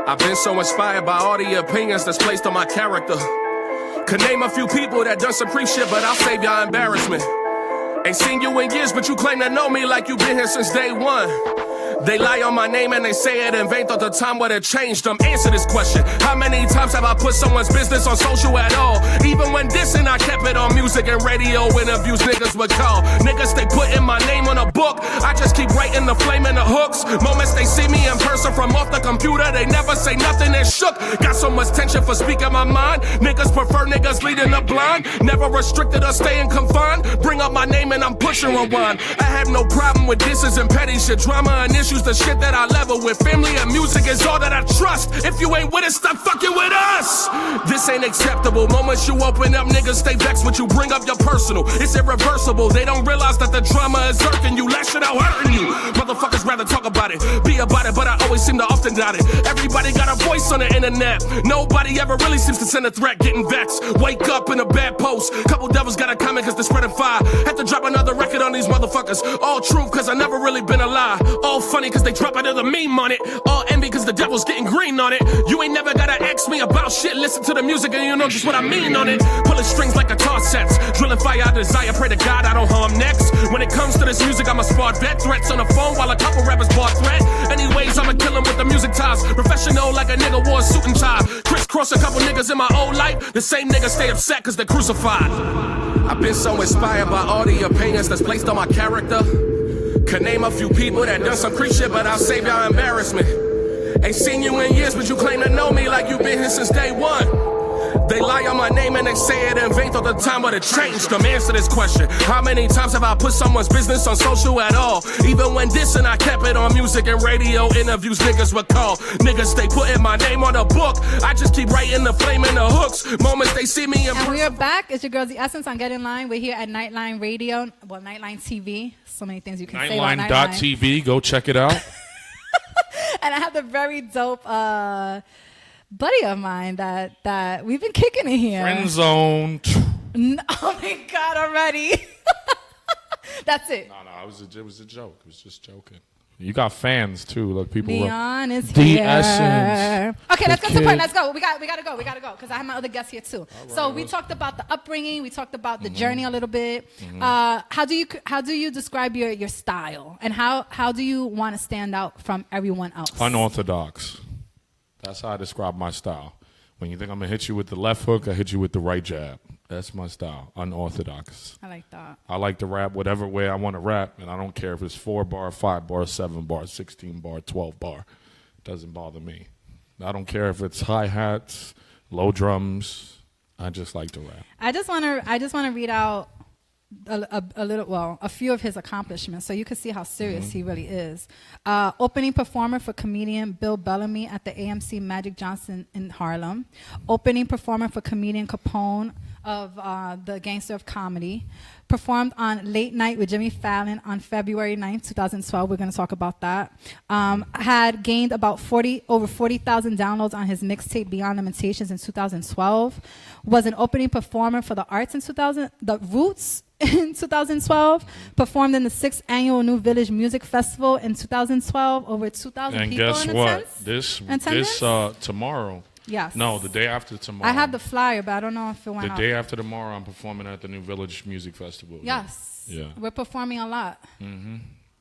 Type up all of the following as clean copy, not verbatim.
I've been so inspired by all the opinions that's placed on my character. Could name a few people that done some creep shit, but I'll save y'all embarrassment. Ain't seen you in years, but you claim to know me like you been here since day one. They lie on my name and they say it in vain. Thought the time would have changed them. Answer this question. How many times have I put someone's business on social at all? Even when dissing, I kept it on music and radio interviews niggas would call. Niggas, they putting my name on a book. I just keep writing the flame and the hooks. Moments they see me in person from off the computer, they never say nothing and shook. Got so much tension for speaking my mind. Niggas prefer niggas leading the blind. Never restricted or staying confined. Bring up my name and I'm pushing rewind. I have no problem with disses and petty shit. Drama and issues, the shit that I level with. Family and music is all that I trust. If you ain't with it, stop fucking with us. This ain't acceptable. Moments you open up, niggas stay vexed with you. Bring up your personal. It's irreversible. They don't realize that the drama is irking you. Lash it out hurting you. Motherfuckers rather talk about it, be about it, but I always seem to often doubt it. Everybody got a voice on the internet. Nobody ever really seems to send a threat. Getting vexed. Wake up in a bad post. Couple devils got a comment cause they're spreading fire. Had to drop another record on these motherfuckers. All truth cause I never really been a lie. All funny cause they drop another meme on it. All envy cause the devil's getting green on it. You ain't never gotta ask me about shit. Listen to the music and you know just what I mean on it. Pulling strings like guitar sets. Drilling fire I desire. Pray to God I don't harm next. When it comes to this music I'm a smart vet. Threats on the phone while a couple rappers bar threat. Anyways I'ma kill 'em with the music ties. Professional like a nigga wore a suit and tie. Crisscross a couple niggas in my old life. The same niggas stay upset cause they're crucified. I've been so inspired by all the opinions that's placed on my character. Could name a few people that done some creep shit, but I'll save y'all embarrassment. Ain't seen you in years, but you claim to know me like you been here since day one. They lie on my name and they say it in vain. Thought the time would have changed them. Answer this question. How many times have I put someone's business on social at all? Even when dissing, I kept it on music and radio interviews niggas would call. Niggas, they putting my name on a book. I just keep writing the flame and the hooks. Moments they see me in. And we are back. It's your girl, The Essence on GetInLine. We're here at Nightline Radio. Well, Nightline TV. So many things you can say about Nightline. Nightline.tv. Go check it out. And I have the very dope buddy of mine that we've been kicking it here. Friend zone. Oh my God, already. That's it. No, it was a joke. It was just joking. You got fans too. Look, people. Leon is The here. Essence. Okay, let's go to the point. Let's go. We gotta go because I have my other guests here too. Right, so we talked about the upbringing. We talked about the journey a little bit. How do you describe your style, and how do you want to stand out from everyone else? Unorthodox. That's how I describe my style. When you think I'm gonna hit you with the left hook, I hit you with the right jab. That's my style. Unorthodox. I like that. I like to rap whatever way I want to rap, and I don't care if it's 4 bar, 5 bar, 7 bar, 16 bar, 12 bar. It doesn't bother me. I don't care if it's hi-hats, low drums. I just like to rap. I just want to read out a few of his accomplishments so you can see how serious he really is. Opening performer for comedian Bill Bellamy at the AMC Magic Johnson in Harlem. Opening performer for comedian Capone of the Gangster of Comedy. Performed on Late Night with Jimmy Fallon on February 9th, 2012. We're going to talk about that. Had gained about over 40,000 downloads on his mixtape Beyond Limitations in 2012. Was an opening performer for the Arts in the Roots in 2012. Performed in the 6th annual New Village Music Festival in 2012. Over 2,000 people guess in what? attendance. This tomorrow. Yes. No, the day after tomorrow. I have the flyer, but I don't know if it went out. The day after tomorrow, I'm performing at the New Village Music Festival. Yes. Yeah. We're performing a lot.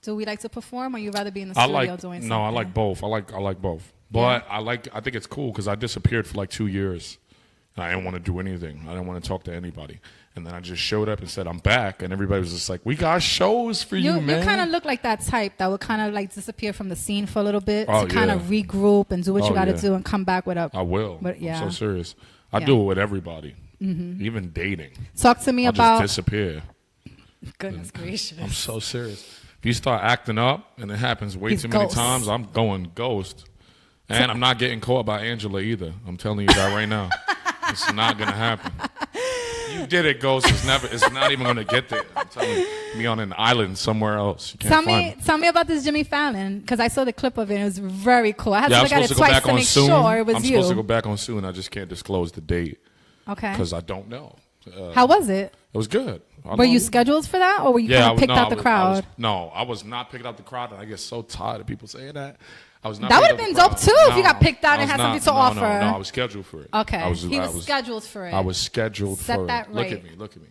Do we like to perform, or you rather be in the studio doing something? No, I like both. I like both. But I think it's cool because I disappeared for like 2 years. I didn't want to do anything. I didn't want to talk to anybody. And then I just showed up and said, I'm back. And everybody was just like, we got shows for you, man. You kind of look like that type that would kind of like disappear from the scene for a little bit to kind of regroup and do what you got to do and come back with a... I will. But, yeah. I'm so serious. I do it with everybody. Even dating. Talk to me about... just disappear. Goodness gracious. I'm so serious. If you start acting up, and it happens way too many times, I'm going ghost. And I'm not getting caught by Angela either. I'm telling you that right now. It's not going to happen. You did it, Ghost. It's not even going to get there. I'm telling you, me on an island somewhere else. You can't tell me about this Jimmy Fallon, because I saw the clip of it. It was very cool. I had to look at it go twice to make sure it was I'm you. supposed to go back on soon. I just can't disclose the date. Okay. Because I don't know. How was it? It was good. Were you scheduled for that, or were you kind of picked out the crowd? I was not picked out the crowd, and I get so tired of people saying that. I was not. That would picked have up been the dope prom. too if you No, got picked out I and was had something not- to offer. No, I was scheduled for it. Okay, he I was scheduled for it. I was scheduled Set for it. that Look right. at me. Look at me.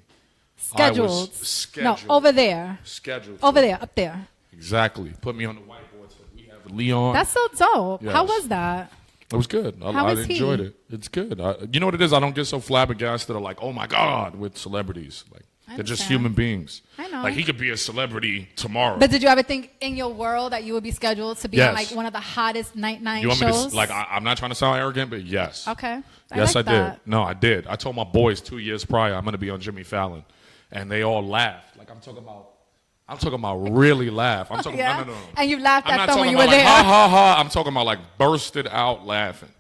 Scheduled. I was scheduled. No, over there. Scheduled. Over for it. there, up there. Exactly. Put me on the whiteboard. So we have Leon. That's so dope. Yes. How was that? It was good. How I is he? enjoyed it. It's good. You know what it is? I don't get so flabbergasted like, oh my God, with celebrities. Like they're just understand. human beings. I know. Like he could be a celebrity tomorrow. But did you ever think in your world that you would be scheduled to be on like Yes. one of the hottest night you want shows? me to like? I'm not trying to sound arrogant, but yes. Okay. Yes, like I that. did. No, I did. I told my boys 2 years prior I'm going to be on Jimmy Fallon, and they all laughed. Like I'm talking about really laugh. I'm talking Yeah? no. And you laughed I'm at not them when talking you were about like there. ha ha ha. I'm talking about like bursted out laughing.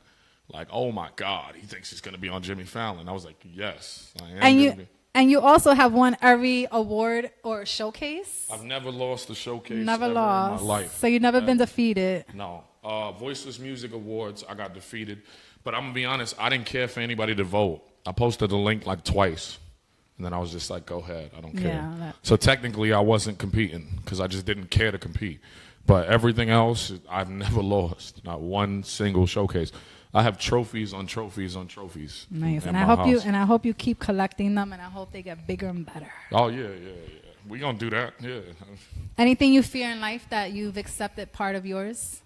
Like, oh my God, he thinks he's going to be on Jimmy Fallon. I was like, yes, I am. And you also have won every award or showcase. I've never lost a showcase Never ever lost. in my life. So you've never been defeated. No. Voiceless Music Awards, I got defeated. But I'm going to be honest, I didn't care for anybody to vote. I posted the link like twice. And then I was just like, go ahead. I don't care. Yeah, So technically, I wasn't competing because I just didn't care to compete. But everything else, I've never lost. Not one single showcase. I have trophies on trophies on trophies. Nice. in And my I house. hope you keep collecting them, and I hope they get bigger and better. Oh, yeah. We're going to do that. Yeah. Anything you fear in life that you've accepted part of yours?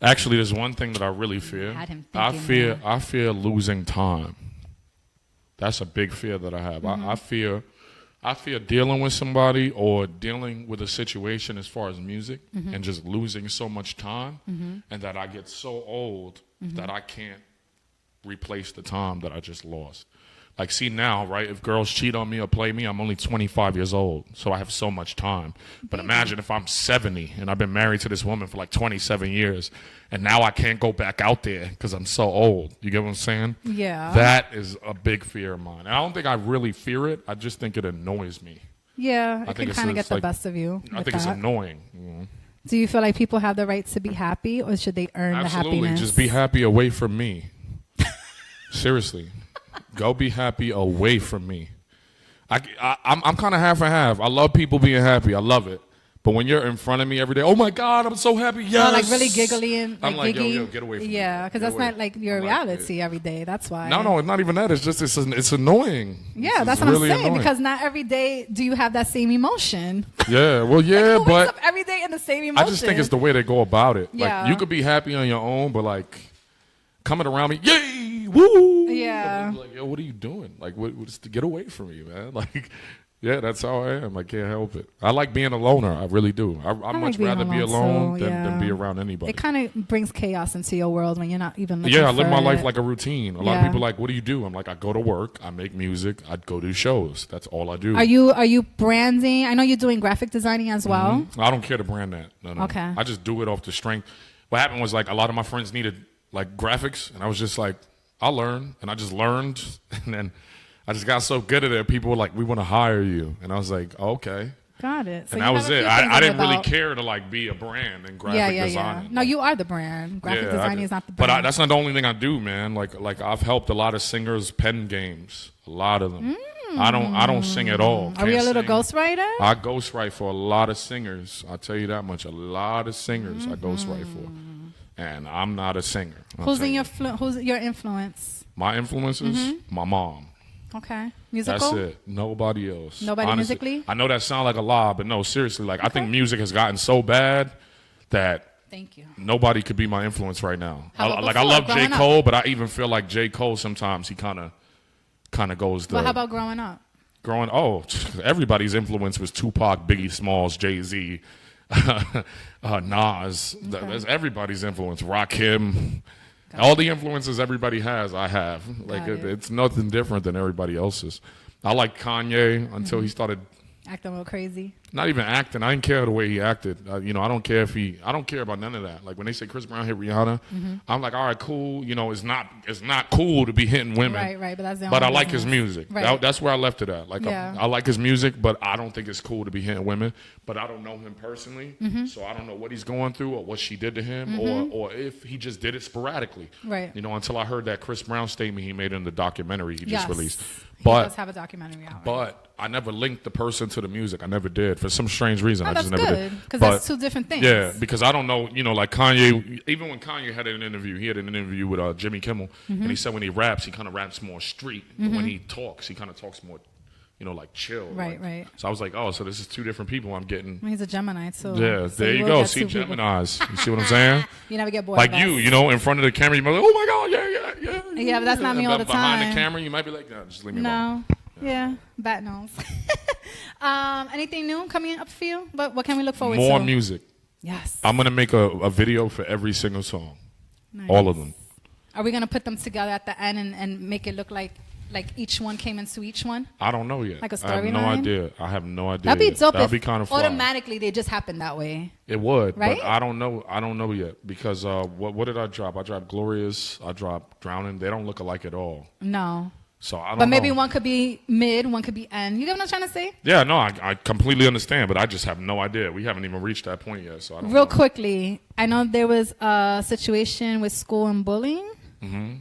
Actually, there's one thing that I really fear. Had him I thinking, fear losing time. That's a big fear that I have. Mm-hmm. I fear dealing with somebody or dealing with a situation as far as music Mm-hmm. and just losing so much time and that I get so old Mm-hmm. that I can't replace the time that I just lost. Like, see now, right, if girls cheat on me or play me, I'm only 25 years old, so I have so much time. But imagine if I'm 70 and I've been married to this woman for like 27 years, and now I can't go back out there because I'm so old. You get what I'm saying? Yeah. That is a big fear of mine. And I don't think I really fear it. I just think it annoys me. Yeah, I it think can it's kind of get just the like- best of you. I with think it's that. annoying. You know? Do you feel like people have the right to be happy, or should they earn Absolutely. the happiness? Just be happy away from me. Seriously. Go be happy away from me. I'm kind of half and half. I love people being happy. I love it. But when you're in front of me every day, oh my God, I'm so happy. Yes. Oh, like really giggly and I'm like, giggy. yo, get away from me. Yeah, because Get that's away. not like your I'm like, reality every day. That's why. No, it's not even that. It's just it's annoying. Yeah, It's that's what really I'm saying. annoying. Because not every day do you have that same emotion. Yeah, well, yeah, Who wakes but up every day in the same emotion? I just think it's the way they go about it. Yeah. Like you could be happy on your own, but like coming around me, yay, woo. Yeah. I'm like, yo, what are you doing? Like, what's to get away from me, man? Like, yeah, that's how I am. I can't help it. I like being a loner. I really do. I like much being rather be alone alone too, than be yeah. around anybody. It kind of brings chaos into your world when you're not even looking Yeah, I live for my life it. like a routine. A lot of Yeah. people are like, what do you do? I'm like, I go to work, I make music, I go do shows. That's all I do. Are you branding? I know you're doing graphic designing as well. I don't care to brand that. No. Okay. I just do it off the strength. What happened was like a lot of my friends needed like graphics, and I was just like, I'll learn, and I just learned, and then I just got so good at it. People were like, we want to hire you, and I was like, okay, Got it. So and you that was have a it. few I things didn't really about- care to like be a brand and graphic Yeah. designing. No, you are the brand. Graphic I designing did. is not the But brand. that's not the only thing I do, man. Like I've helped a lot of singers pen games, a lot of them. I don't sing at all. Are we a Can't little sing. ghostwriter? I ghostwrite for a lot of singers. I'll tell you that much. A lot of singers I ghostwrite for. And I'm not a singer. I'll Who's tell in you. who's your influence? My influences? My mom. Okay. Musical? That's it. Nobody else. Nobody Honestly, musically? I know that sounds like a lie, but no, seriously. Like I think music has gotten so bad that Thank you. nobody could be my influence right now. How about I before, love J. growing up? Cole, but I even feel like J. Cole sometimes he kind of goes the But how about growing up? growing. Oh, everybody's influence was Tupac, Biggie Smalls, Jay-Z, Nas. That's everybody's influence. Rakim. All the influences everybody has, I have. Like Got it. it's nothing different than everybody else's. I like Kanye until he started Acting a little crazy. not even acting. I didn't care the way he acted. I don't care I don't care about none of that. Like when they say Chris Brown hit Rihanna, I'm like, all right, cool. It's not cool to be hitting women. Right. But that's the But I only like his business. music. Right. That's where I left it at. Like Yeah. I like his music, but I don't think it's cool to be hitting women. But I don't know him personally, so I don't know what he's going through or what she did to him, or if he just did it sporadically. Right. Until I heard that Chris Brown statement he made in the documentary he Yes. just released. He But does have a documentary out. Right? but I never linked the person to the music. I never did for some strange reason. I that's just never good, did. because that's two different things. Yeah, because I don't know. Like Kanye. Even when Kanye had an interview, he had an interview with Jimmy Kimmel, and he said when he raps, he kind of raps more street. But when he talks, he kind of talks more, like chill. Right, like. right. So I was like, oh, so this is two different people I'm getting. He's a Gemini too. Yeah, so there you go. See, Geminis. You see what I'm saying? You never get bored. Like of us. in front of the camera, you might be like, oh my God, yeah. Yeah, but that's not me all the time. Behind the camera, you might be like, no, just leave me alone. No. Yeah, bat nose. Anything new coming up for you? What can we look forward to? More music. Yes. I'm going to make a video for every single song. Nice. All of them. Are we going to put them together at the end and make it look like each one came into each one? I don't know yet. Like a I have no storyline? idea. I have no idea. That'd be dope. That'd be kind of fun. Automatically, they just happen that way. It would, right? But I don't know. I don't know yet because what did I drop? I dropped Glorious. I dropped Drowning. They don't look alike at all. No. So I don't know. But maybe one could be mid, one could be end. You get what I'm trying to say? Yeah, no, I completely understand, but I just have no idea. We haven't even reached that point yet, so I don't Real know. quickly, I know there was a situation with school and bullying. Mm-hmm.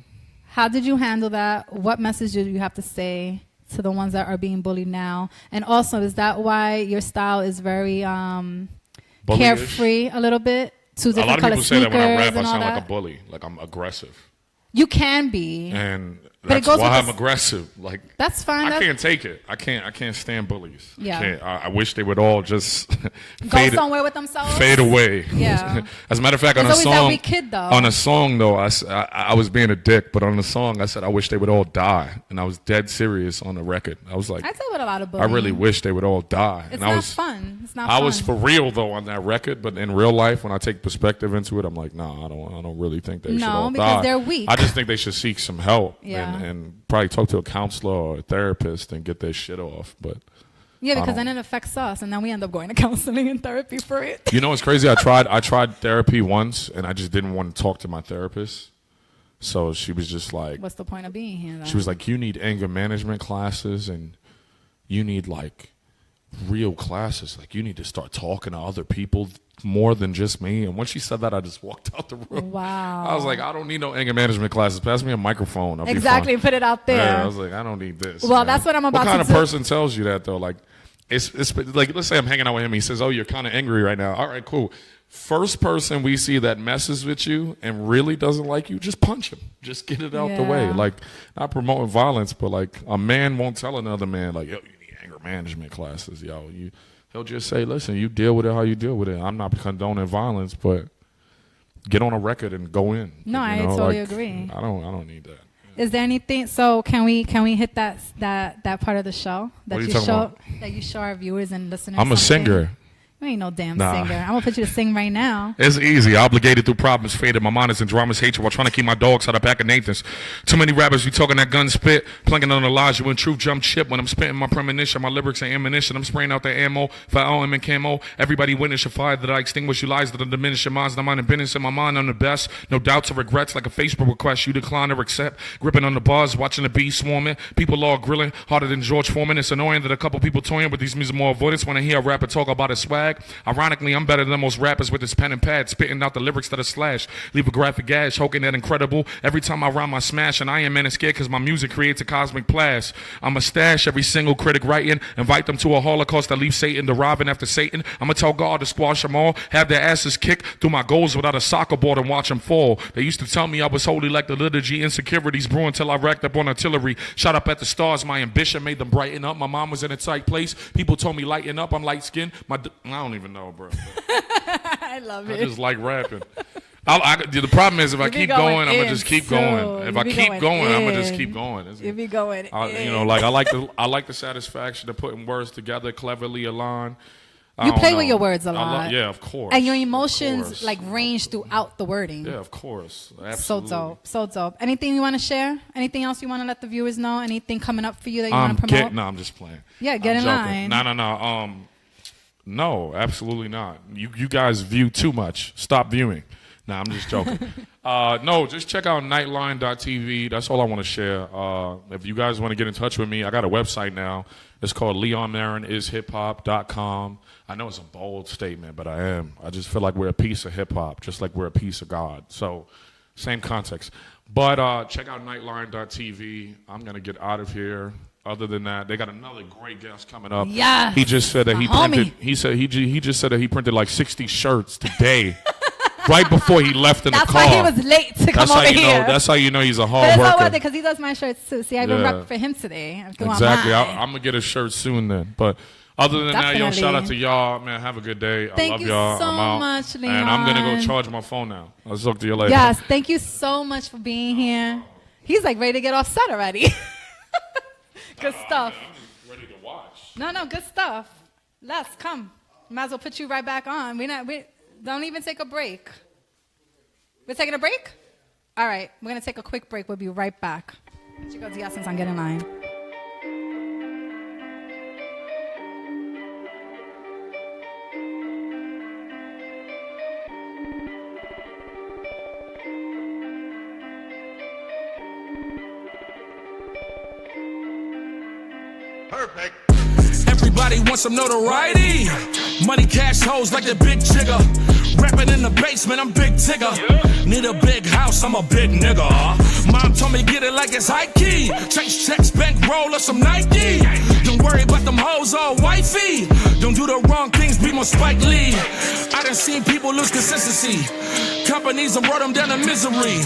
How did you handle that? What message did you have to say to the ones that are being bullied now? And also, is that why your style is very carefree a little bit? Two A lot different of color people say that when I rap, I and all sound like that? a bully, like I'm aggressive. You can be. And But it that's goes why with I'm aggressive. Like That's fine. I can't take it. I can't stand bullies. Yeah. I wish they would all just Go somewhere with themselves. fade away. Yeah. As a matter of fact, on a There's always that song, weak kid, though. on a song though, I was being a dick, but on the song I said I wish they would all die, and I was dead serious on the record. I was like, I tell with a lot of I bullying. really wish they would all die. It's and not I was fun. It's not I fun. was for real though on that record, but in real life, when I take perspective into it, I'm like, nah, I don't really think they should all die. No, because they're weak. I just think they should seek some help Yeah. and probably talk to a counselor or a therapist and get their shit off. But Yeah, I because don't- then it affects us, and then we end up going to counseling and therapy for it. you know, it's crazy. I tried therapy once, and I just didn't want to talk to my therapist. So she was just like, What's the point of being here, then? she was like, you need anger management classes, and you need like real classes. Like you need to start talking to other people more than just me. And when she said that, I just walked out the room. Wow. I was like, I don't need no anger management classes. Pass me a microphone. I'll Exactly, be fine. put it out there. Yeah, I was like, I don't need this. Well, man. that's what I'm about What kind to of do. person tells you that though? Like, it's like, let's say I'm hanging out with him. He says, "Oh, you're kind of angry right now." All right, cool. First person we see that messes with you and really doesn't like you, just punch him. Just get it out the way. Yeah. Like, not promoting violence, but like a man won't tell another man like, "Yo, you need anger management classes, yo." He'll just say, "Listen, you deal with it how you deal with it. I'm not condoning violence, but get on a record and go in." No, You I know, totally like, agree. I don't need that. Is there anything? So can we hit that part of the show that What are you you talking show about? that you show our viewers and listeners? I'm a something? singer. You ain't no damn Nah. singer. I'm gonna put you to sing right now. It's easy. Obligated through problems, faded. My mind is in dramas, hatred while trying to keep my dogs out of back of Nathan's. Too many rappers, you talking that gun spit, planking on the lies. You in truth jump ship when I'm spitting my premonition. My lyrics are ammunition. I'm spraying out the ammo for LM and camo. Everybody witness your fire that I extinguish you lies that I diminish your minds. I'm on the business in my mind. I'm the best. No doubts or regrets like a Facebook request. You decline or accept. Gripping on the bars, watching the bees swarming. People all grilling harder than George Foreman. It's annoying that a couple people toying with these music more avoidance when I hear a rapper talk about his swag. Ironically, I'm better than most rappers with his pen and pad, spitting out the lyrics that are slash. Leave a graphic gash, hoking that incredible. Every time I rhyme, I smash, and Iron Man is scared because my music creates a cosmic blast. I'm a stash every single critic writing, invite them to a holocaust that leaves Satan deriving after Satan. I'm going to tell God to squash them all, have their asses kicked through my goals without a soccer board and watch them fall. They used to tell me I was holy like the liturgy, insecurities brewing till I racked up on artillery. Shot up at the stars, my ambition made them brighten up. My mom was in a tight place. People told me lighten up, I'm light skinned. I don't even know, bro. I love I it. just like rapping. The problem is if I You be keep going going, I'm gonna in, just keep so going. If you I be keep going going, I'm gonna just in. keep going. It's- You be going. like I like the satisfaction of putting words together cleverly aligned. I You don't play know. with your words a I lot. yeah, of course. And your Of emotions course. like range throughout the wording. Yeah, of course. So Absolutely. dope. So dope. Anything you want to share? Anything else you want to let the viewers know? Anything coming up for you that you want to promote? No, I'm just playing. Yeah, get in line. No. No, absolutely not. You guys view too much. Stop viewing. Nah, I'm just joking. No, just check out NitelineTv. That's all I want to share. If you guys want to get in touch with me, I got a website now. It's called LeonMarinIsHipHop.com. I know it's a bold statement, but I am. I just feel like we're a piece of hip-hop, just like we're a piece of God. So, same context. But check out NitelineTv. I'm going to get out of here. other than that, they got another great guest coming up. Yes. He just said that he printed. He said he just said that he printed like 60 shirts today, right before he left in the car. That's why he was late to come over here. That's how you know he's a hard worker. But it's worker. all worth it because he does my shirts too. See, I've been repping for him today. Exactly. I'm gonna get a shirt soon then. But other than that, yo, shout out to y'all, man. Have a good day. I love y'all. Thank you so much, Leon. And I'm gonna go charge my phone now. I'll talk to you later. Yes, thank you so much for being here. He's like ready to get off set already. Good stuff. I'm ready to watch. No, good stuff. Les, come. Might as well put you right back on. We don't even take a break. We're taking a break? All right, we're gonna take a quick break. We'll be right back. Chicos y hacen on GetInLine. Perfect. Everybody wants some notoriety. Money, cash, hoes like the big jigger. Rapping in the basement, I'm big tigger. Need a big house, I'm a big nigga. Mom told me get it like it's high key. Chase checks, bankroll, or some Nike. Don't worry about them hoes all wifey. Don't do the wrong things, be more Spike Lee. I done seen people lose consistency. Companies have brought them down to misery.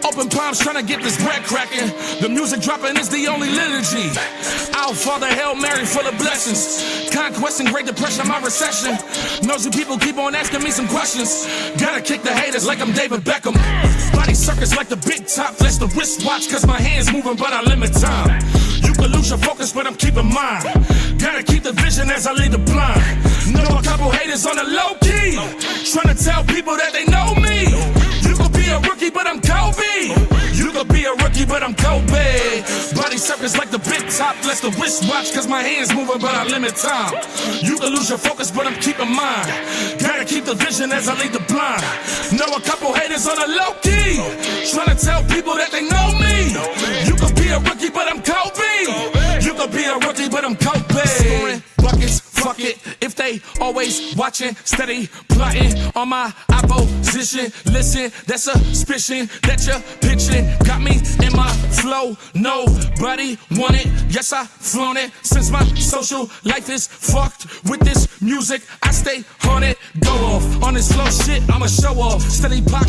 Open palms trying to get this bread cracking. The music dropping is the only liturgy. Our Father, Hail Mary, full of blessings. Conquesting Great Depression, my recession. Nosy people keep on asking me some questions. Gotta kick the haters like I'm David Beckham. Body circus like the big top. Flex the wristwatch cause my hands moving but I limit time. You can lose your focus but I'm keeping mine. Gotta keep the vision as I lead the blind. Know a couple haters on the low key. Trying to tell people that they know me. You could be a rookie but I'm Kobe. You could be a rookie but I'm Kobe. Body circus like the big top. Flex the wristwatch cause my hands moving but I limit time. You can lose your focus but I'm keeping mine. Gotta keep the vision as I lead the blind. Know a couple haters on the low key. Trying to tell people that they know me. You could be a rookie but I'm Kobe. You could be a rookie but I'm Kobe. Scoring buckets, fuck it. If they always watching, steady plotting on my opposition. Listen, that suspicion that you're pitching got me in my flow. Nobody want it. Yes, I flown it. Since my social life is fucked with this music, I stay haunted. Go off on this flow shit, I'ma show off. Steady pop,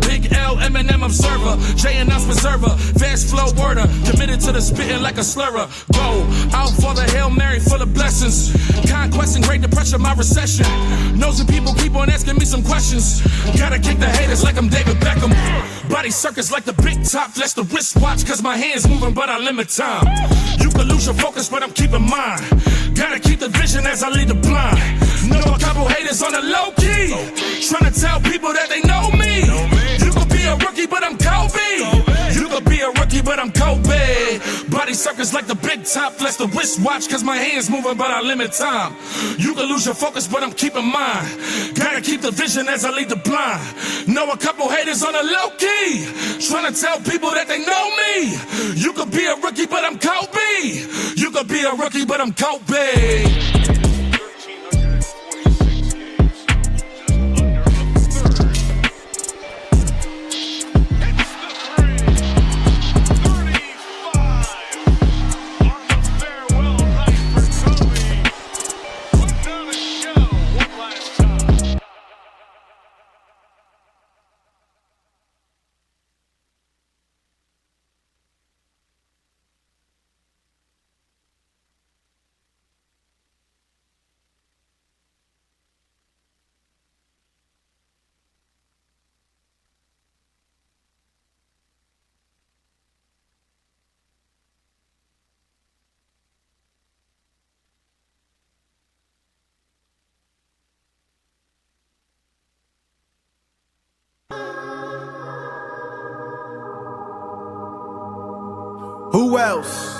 big L, Eminem observer. J and Us preserver. Fast flow worder. Committed to the spitting like a slurrer. Go out for the Hail Mary full of blessings. Conquesting Great Depression, my recession. Nosy people keep on asking me some questions. Gotta kick the haters like I'm David Beckham. Body circus like the big top. Flex the wristwatch cause my hands moving but I limit time. You can lose your focus but I'm keeping mine. Gotta keep the vision as I lead the blind. Know a couple haters on the low key. Trying to tell people that they know me. You could be a rookie but I'm Kobe. You could be a rookie but I'm Kobe. Body circus like the big top. Flex the wristwatch cause my hands moving but I limit time. You can lose your focus but I'm keeping mine. Gotta keep the vision as I lead the blind. Know a couple haters on the low key. Trying to tell people that they know me. You could be a rookie but I'm Kobe. You could be a rookie but I'm Kobe. Who else?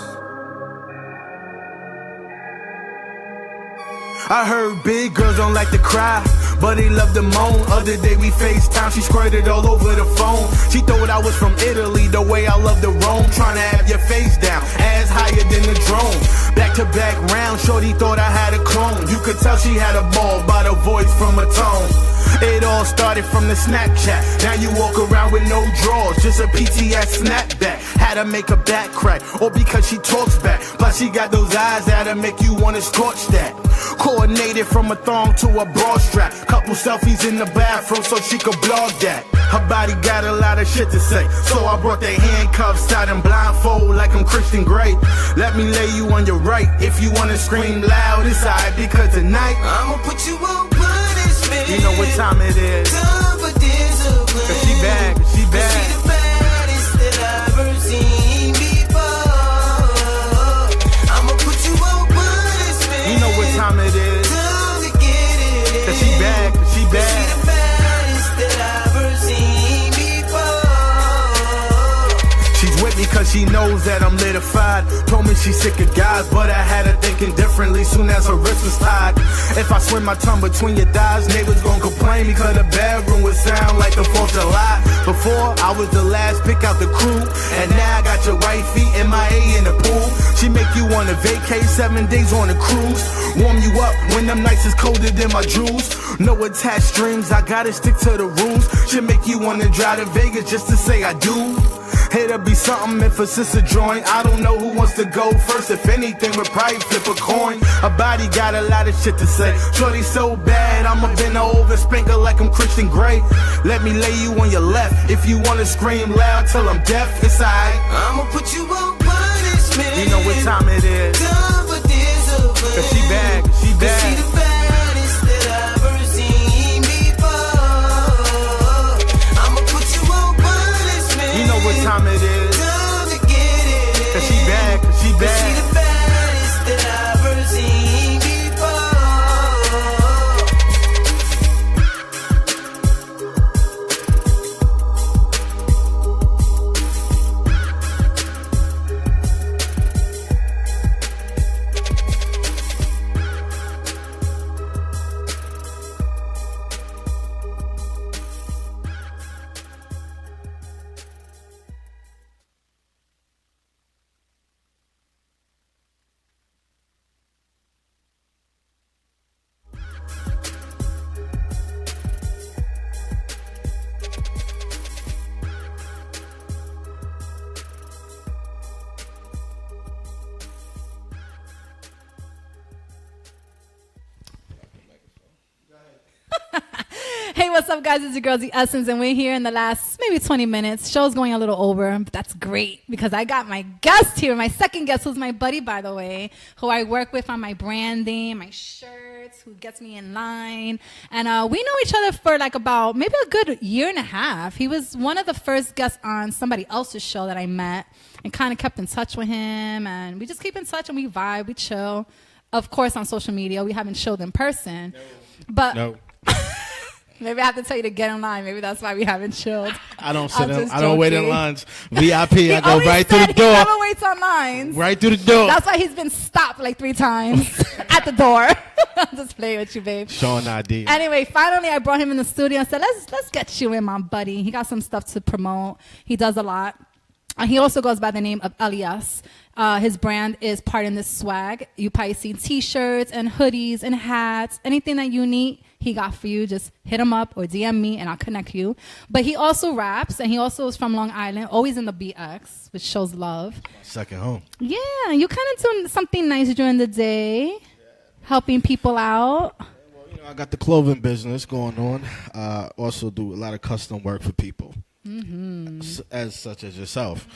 I heard big girls don't like to cry, but he loved to moan. Other day we FaceTime, she squirted all over the phone. She thought I was from Italy, the way I love to roam. Trying to have your face down, ass higher than the drone. Back to back round, shorty thought I had a clone. You could tell she had a ball by the voice from her tone. It all started from the Snapchat. Now you walk around with no drawers, just a PTS snapback. Had to make her back crack, or because she talks back. Plus she got those eyes that'll make you wanna scorch that. Coordinated from a thong to a bra strap. Couple selfies in the bathroom so she could blog that. Her body got a lot of shit to say, so I brought the handcuffs out and blindfold like I'm Christian Grey. Let me lay you on your right. If you wanna scream loud, it's alright, because tonight I'ma put you on punishment. you know what time it is. Time for discipline. Cause she bad, she She bad. the baddest that I've ever seen before. I'ma put you on punishment. You know what time it is. Time to get it. Cause she bad, she She bad. the baddest that I've ever seen before. She's with me cause she knows that I'm litified. Told me she's sick of guys, but I had her thinking differently soon as her wrist was tied. If I swim my tongue between your thighs, neighbors gon' complain because the bedroom would sound like the 4th of July. Before, I was the last pick out the crew, and now I got your wifey MIA in the pool. She make you wanna vacate 7 days on a cruise. Warm you up when them nights is colder than my jewels. No attached strings, I gotta stick to the rules. She make you wanna drive to Vegas just to say I do. It'll be something if a sister join. I don't know who wants to go first. If anything, we'll probably flip a coin. Her body got a lot of shit to say. Shorty so bad, I'ma bend her over, spank her like I'm Christian Grey. Let me lay you on your left. If you wanna scream loud till I'm deaf, it's alright. I'ma put you on punishment. You know what time it is. Time for discipline. Cause she bad, she She bad. the baddest that I've ever seen before. I'ma put you on punishment. You know what time it is. Time to get it. Cause she bad, she She bad. the baddest that I've ever seen before. Hey, what's up, guys? It's your girl, The Essence, and we're here in the last maybe 20 minutes. Show's going a little over, but that's great because I got my guest here, my second guest, who's my buddy, by the way, who I work with on my branding, my shirts, who gets me in line. And we know each other for like about maybe a good year and a half. He was one of the first guests on somebody else's show that I met and kind of kept in touch with him. And we just keep in touch and we vibe, we chill. Of course, on social media, we haven't chilled in person. But No. maybe I have to tell you to get in line. Maybe that's why we haven't chilled. I don't sit I'm in. just I don't wait in joking. lines. VIP. He I go always right through said the He door. never waits on lines. Right through the door. That's why he's been stopped like 3 times at the door. I'm just playing with you, babe. Showing ID. Anyway, finally, I brought him in the studio and said, let's get you in, my buddy. He got some stuff to promote. He does a lot. He also goes by the name of L.E.S. His brand is Pardon This Swag. You probably seen T-shirts and hoodies and hats. Anything that you need, he got for you. Just hit him up or DM me and I'll connect you. But he also raps and he also is from Long Island, always in the BX, which shows love. Second home. Yeah, you kind of doing something nice during the day, helping people out. Well, you know, I got the clothing business going on. Also do a lot of custom work for people, as such as yourself.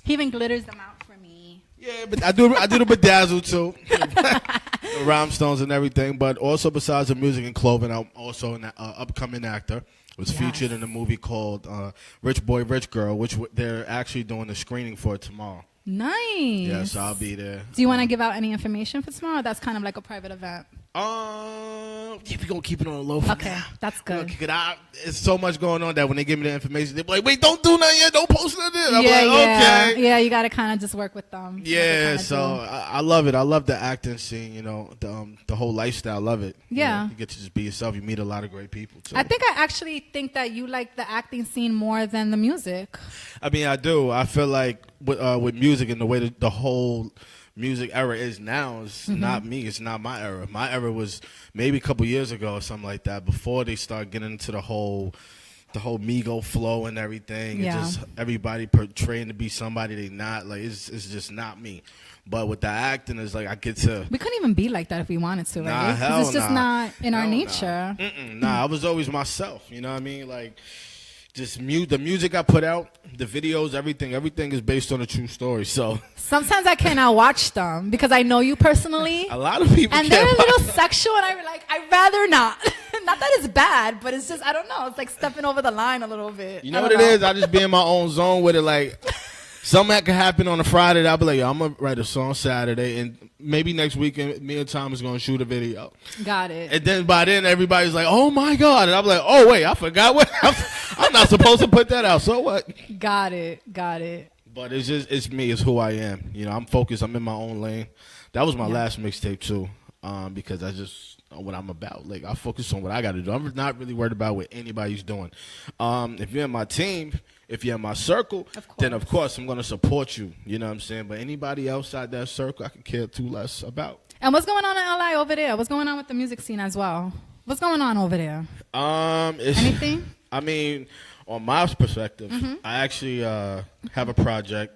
He even glitters them out for me. Yeah, but I do the bedazzle too, the rhinestones and everything. But also besides the music and clothing, I'm also an upcoming actor. Was featured in a movie called Rich Boy, Rich Girl, which they're actually doing a screening for tomorrow. Nice. Yeah, so I'll be there. Do you want to give out any information for tomorrow? That's kind of like a private event. Yeah, we gonna keep it on the low for Okay, now. that's good. It's so much going on that when they give me the information, they're like, "Wait, don't do nothing yet. Don't post nothing." I'm yeah, like, yeah, "Okay." yeah. You got to kind of just work with them. Yeah, so I love it. I love the acting scene. You know, the whole lifestyle. I love it. Yeah. You get to just be yourself. You meet a lot of great people. So. I actually think that you like the acting scene more than the music. I mean, I do. I feel like with music and the way that the whole music era is now, it's not me. It's not my era. My era was maybe a couple years ago or something like that. Before they start getting into the whole Migo flow and everything. Yeah. And just everybody portraying to be somebody they not. Like it's just not me. But with the acting, it's like I get to. We couldn't even be like that if we wanted to, right? Nah, 'Cause hell it's just nah. not in our Hell nature. Nah, I was always myself. You know what I mean? Like, just the music I put out, the videos, everything is based on a true story. So Sometimes I cannot watch them because I know you personally. a lot of people And can't they're a little watch. sexual, and I'd rather not. Not that it's bad, but it's just, I don't know. It's like stepping over the line a little bit. You know what it is? I just be in my own zone with it. Like, something that could happen on a Friday, that I'll be like, yo, I'm going to write a song Saturday, and maybe next weekend, me and Tom is going to shoot a video. Got it. And then by then, everybody's like, oh, my God. And I'm like, oh, wait, I forgot what. I'm not supposed to put that out. So what? Got it. But it's me. It's who I am. You know, I'm focused. I'm in my own lane. That was my last mixtape, too, because I just know what I'm about. Like, I focus on what I got to do. I'm not really worried about what anybody's doing. If you're in my team, if you're in my circle, then, of course, I'm going to support you. You know what I'm saying? But anybody outside that circle, I could care too less about. And what's going on in LA over there? What's going on with the music scene as well? What's going on over there? Anything? I mean, on my perspective, I actually have a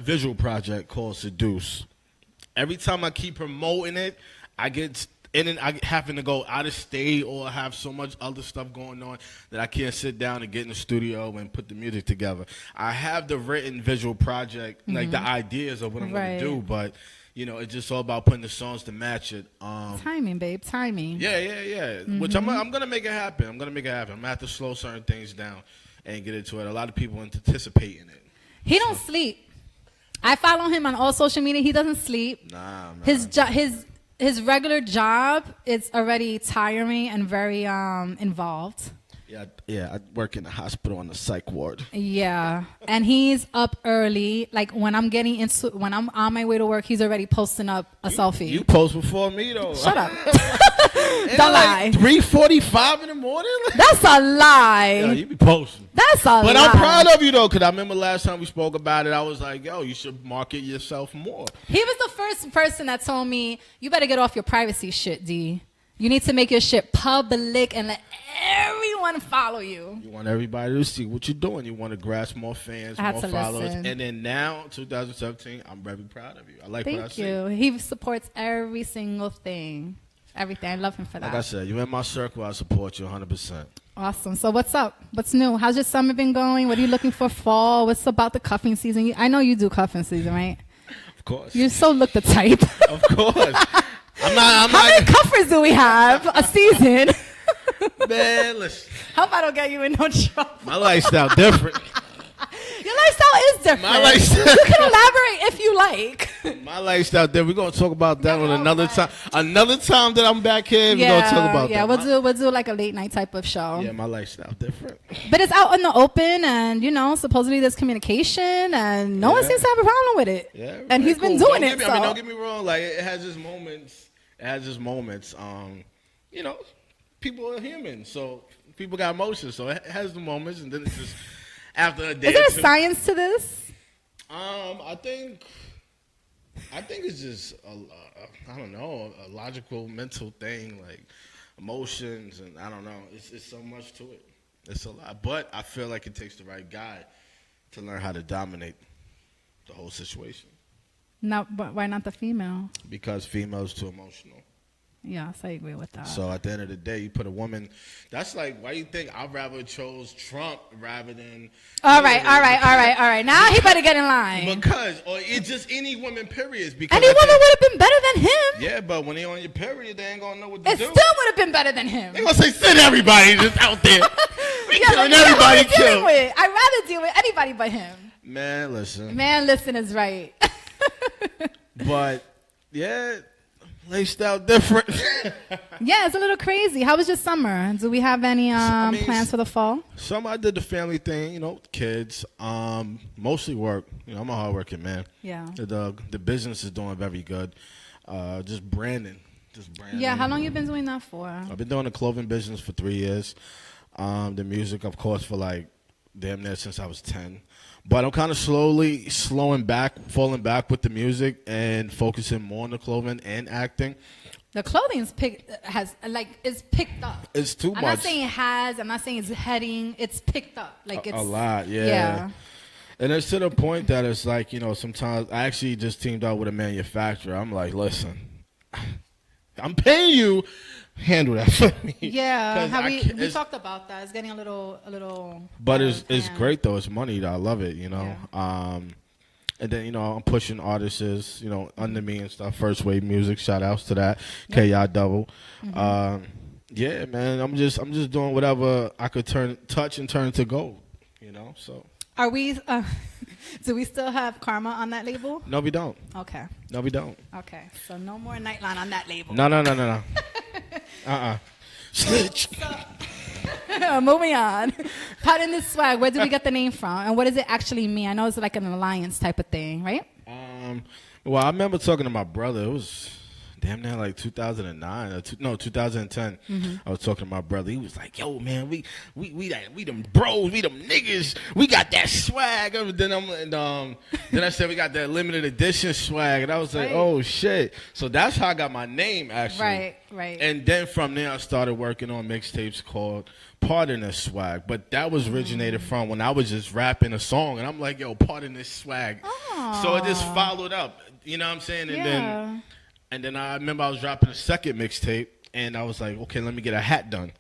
visual project called Seduce. Every time I keep promoting it, I get in and I happen to go out of state or have so much other stuff going on that I can't sit down and get in the studio and put the music together. I have the written visual project, like the ideas of what I'm going to do, but you know, it's just all about putting the songs to match it. Timing, babe, timing. Yeah. Which I'm going to make it happen. I'm going to have to slow certain things down and get into it. A lot of people anticipating it. He don't sleep. I follow him on all social media. He doesn't sleep. Nah, man. His regular job is already tiring and very involved. Yeah, I work in the hospital on the psych ward. Yeah, and he's up early. Like when I'm on my way to work, he's already posting up a selfie. You post before me though. Shut up. Don't lie. 3:45 in the morning. That's a lie. Yo, you be posting. That's a lie. But I'm proud of you though, because I remember last time we spoke about it, I was like, yo, you should market yourself more. He was the first person that told me, you better get off your privacy shit, D. You need to make your shit public and let everyone follow you. You want everybody to see what you're doing. You want to grasp more fans, more followers. Listen. And then now, 2017, I'm very proud of you. I like what I see. Thank you. He supports every single thing. Everything. I love him for that. Like I said, you're in my circle. I support you 100%. Awesome. So what's up? What's new? How's your summer been going? What are you looking for fall? What's about the cuffing season? I know you do cuffing season, right? Of course. You so look the type. Of course. How many cuffers do we have a season? Man, listen. Hope I don't get you in no trouble. My lifestyle different. Your lifestyle is different. My lifestyle. You can elaborate if you like. My lifestyle different. We're going to talk about that on another time. Another time that I'm back here, we're going to talk about that. Yeah, we'll do like a late night type of show. Yeah, my lifestyle different. But it's out in the open, and supposedly there's communication, and no one seems to have a problem with it. Yeah, and he's been doing it. Don't get me wrong. Like it has its moments. People are human, so people got emotions. So it has the moments, and then it's just after a day. Is there science to this? I think it's just a logical mental thing, like emotions, and I don't know. It's so much to it. It's a lot, but I feel like it takes the right guy to learn how to dominate the whole situation. No, but why not the female? Because females too emotional. Yes, I agree with that. So at the end of the day, you put a woman. That's like, why you think I'd rather chose Trump rather than? All right. Now he better get in line. Or it's just any woman, period. Because any woman would have been better than him. Yeah, but when they on your period, they ain't gonna know what to do. It still would have been better than him. They gonna say, send everybody just out there. We killing everybody. I'd rather deal with anybody but him. Man, listen. Man, listen is right. But yeah. Lifestyle different. Yeah, it's a little crazy. How was your summer? Do we have any plans for the fall? Some I did the family thing, kids. Mostly work. I'm a hardworking man. Yeah. The business is doing very good. Just branding. Yeah, how long you been doing that for? I've been doing the clothing business for 3 years. The music, of course, for like damn near since I was 10. But I'm kind of slowly falling back with the music and focusing more on the clothing and acting. The clothing is picked up. It's too much. I'm not saying has. I'm not saying it's heading. It's picked up. Like it's a lot. Yeah. Yeah. And it's to the point that it's like, sometimes I actually just teamed up with a manufacturer. I'm like, listen, I'm paying you. Handle that for me. Yeah, we talked about that. It's getting a little. But it's great though. It's money. I love it. Yeah. And then I'm pushing artists, under me and stuff. First Wave Music. Shout outs to that. Ki Double. Yeah, man. I'm just doing whatever I could touch and turn to gold. So. Are we? Do we still have Karma on that label? No, we don't. Okay. No, we don't. Okay, so no more Nightline on that label. No. Snitch. Moving on. Pardon this swag. Where did we get the name from, and what does it actually mean? I know it's like an alliance type of thing, right? Well, I remember talking to my brother. It was damn near like 2009 2010. I was talking to my brother. He was like, "Yo, man, we them bros, we them niggas. We got that swag." Then I said we got that limited edition swag, and I was like, "Oh shit!" So that's how I got my name actually. Right. And then from there, I started working on mixtapes called Pardon This Swag. But that was originated from when I was just rapping a song, and I'm like, "Yo, pardon this swag." So it just followed up. You know what I'm saying? And then I remember I was dropping a second mixtape, and I was like, okay, let me get a hat done.